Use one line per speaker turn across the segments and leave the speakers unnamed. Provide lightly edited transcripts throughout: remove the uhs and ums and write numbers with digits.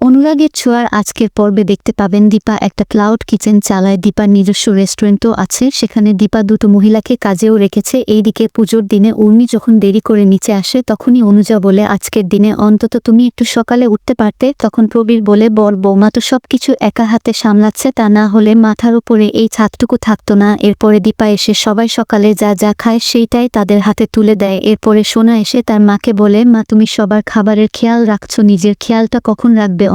অনুরাগের ছোঁয়ার আজকের পর্বে দেখতে পাবেন দীপা একটা ক্লাউড কিচেন চালায়। দীপার নিজস্ব রেস্টুরেন্টও আছে, সেখানে দীপা দুটো মহিলাকে কাজেও রেখেছে। এইদিকে পুজোর দিনে উর্মি যখন দেরি করে নিচে আসে তখনই অনুজা বলে, আজকের দিনে অন্তত তুমি একটু সকালে উঠতে পারতে। তখন প্রবীর বলে, বৌমা তো সবকিছু একা হাতে সামলাচ্ছে, তা না হলে মাথার উপরে এই ছাদটুকু থাকতো না। এরপরে দীপা এসে সবাই সকালে যা যা খায় সেইটাই তাদের হাতে তুলে দেয়। এরপরে সোনা এসে তার মাকে বলে, মা তুমি সবার খাবারের খেয়াল রাখছো, নিজের খেয়ালটা কখন রাখবে?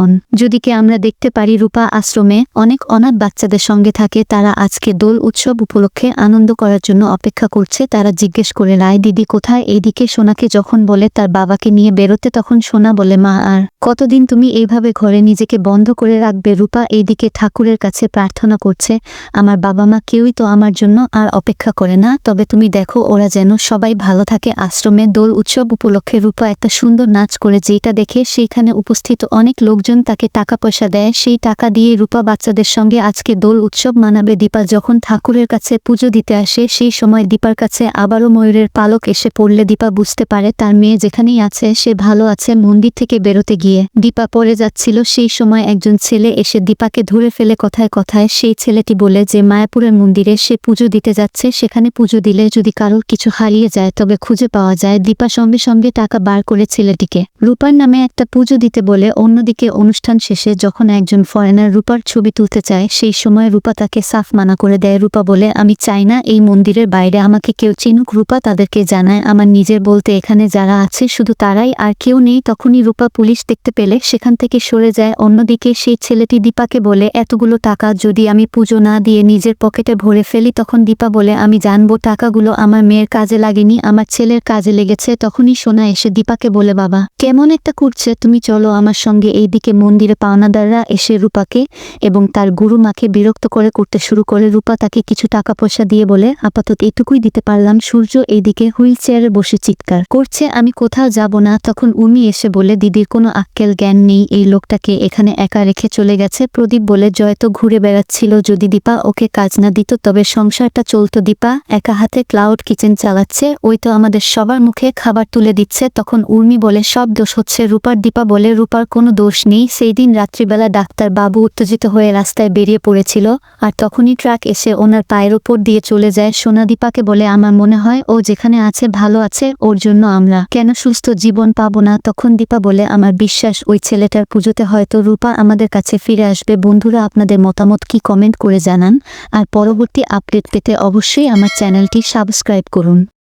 যদিকে আমরা দেখতে পারি রূপা আশ্রমে অনেক অনাথ বাচ্চাদের সঙ্গে থাকে, তারা আজকে দোল উৎসব উপলক্ষে আনন্দ করার জন্য অপেক্ষা করছে। তারা জিজ্ঞেস করে, রায় দিদি কোথায়? এইদিকে সোনাকে যখন বলে তার বাবাকে নিয়ে বেরোতে, তখন সোনা বলে, মা আর কতদিন তুমি এইভাবে ঘরে নিজেকে বন্ধ করে রাখবে? রূপা এইদিকে ঠাকুরের কাছে প্রার্থনা করছে, আমার বাবা মা কেউই তো আমার জন্য আর অপেক্ষা করে না, তবে তুমি দেখো ওরা যেন সবাই ভালো থাকে। আশ্রমে দোল উৎসব উপলক্ষে রূপা একটা সুন্দর নাচ করে, যেটা দেখে সেইখানে উপস্থিত অনেক লোকজন তাকে টাকা পয়সা দেয়। সেই টাকা দিয়ে রূপা বাচ্চাদের সঙ্গে আজকে দোল উৎসব মানাবে। দীপা যখন ঠাকুরের কাছে পুজো দিতে আসে সেই সময় দীপার কাছে আবারও ময়ূরের পালক এসে পড়লে দীপা বুঝতে পারে তার মেয়ে যেখানেই আছে সে ভালো আছে। মন্দির থেকে বেরোতে গিয়ে দীপা পড়ে যাচ্ছিল, সেই সময় একজন ছেলে এসে দীপাকে ধরে ফেলে কথায় কথায়। সেই ছেলেটি বলে যে মায়াপুরের মন্দিরে সে পুজো দিতে যাচ্ছে, সেখানে পুজো দিলে যদি কারোর কিছু হারিয়ে যায় তবে খুঁজে পাওয়া যায়। দীপা সঙ্গে সঙ্গে টাকা বার করে ছেলেটিকে রূপার নামে একটা পুজো দিতে বলে। অন্যদিকে অনুষ্ঠান শেষে যখন একজন ফরেনার রূপার ছবি তুলতে চায় সেই সময় রূপা তাকে সাফ মানা করে দেয়। রূপা বলে, আমি চাই না এই মন্দিরের বাইরে আমাকে কেউ চিনুক। রূপা তাদেরকে জানায়, আমার নিজের বলতে এখানে যারা আছে শুধু তারাই, আর কেউ নেই। তখনই রূপা পুলিশ দেখতে পেলে সেখান থেকে সরে যায়। অন্যদিকে সেই ছেলেটি দীপাকে বলে, এতগুলো টাকা যদি আমি পুজো না দিয়ে নিজের পকেটে ভরে ফেলি? তখন দীপা বলে, আমি জানবো টাকাগুলো আমার মেয়ের কাজে লাগেনি, আমার ছেলের কাজে লেগেছে। তখনই সোনা এসে দীপাকে বলে, বাবা কেমন একটা করছে, তুমি চলো আমার সঙ্গে। এইদিকে মন্দিরে পাওনাদাররা এসে রূপাকে এবং তার গুরুমাকে বিরক্ত করতে শুরু করে। রূপা তাকে কিছু টাকা পয়সা দিয়ে বলে, আপাতত এটুকুই দিতে পারলাম। সূর্য এইদিকে হুইল চেয়ারে বসে চিৎকার করছে, আমি কোথাও যাব না। তখন উর্মি এসে বলে, দিদির কোনো আক্কেল জ্ঞান নেই, এই লোকটাকে এখানে একা রেখে চলে গেছে। প্রদীপ বলে, জয় তো ঘুরে বেড়াচ্ছিল, যদি দীপা ওকে কাজ না দিত তবে সংসারটা চলতো। দীপা একা হাতে ক্লাউড কিচেন চালাচ্ছে, ওই তো আমাদের সবার মুখে খাবার তুলে দিচ্ছে। তখন উর্মি বলে, সব দোষ হচ্ছে রূপার। দীপা বলে, রূপার কোনো দোষ নেই, সেই দিন রাত্রিবেলা ডাক্তার বাবু উত্তেজিত হয়ে রাস্তায় বেরিয়ে পড়েছিল, আর তখনই ট্রাক এসে ওনার পায়ের ওপর দিয়ে চলে যায়। সোনা দীপাকে বলে, আমার মনে হয় ও যেখানে আছে ভালো আছে, ওর জন্য আমরা কেন সুস্থ জীবন পাবো না? তখন দীপা বলে, আমার বিশ্বাস ওই ছেলেটার পুজোতে হয়তো রূপা আমাদের কাছে ফিরে আসবে। বন্ধুরা আপনাদের মতামত কি কমেন্ট করে জানান, আর পরবর্তী আপডেট পেতে অবশ্যই আমার চ্যানেলটি সাবস্ক্রাইব করুন।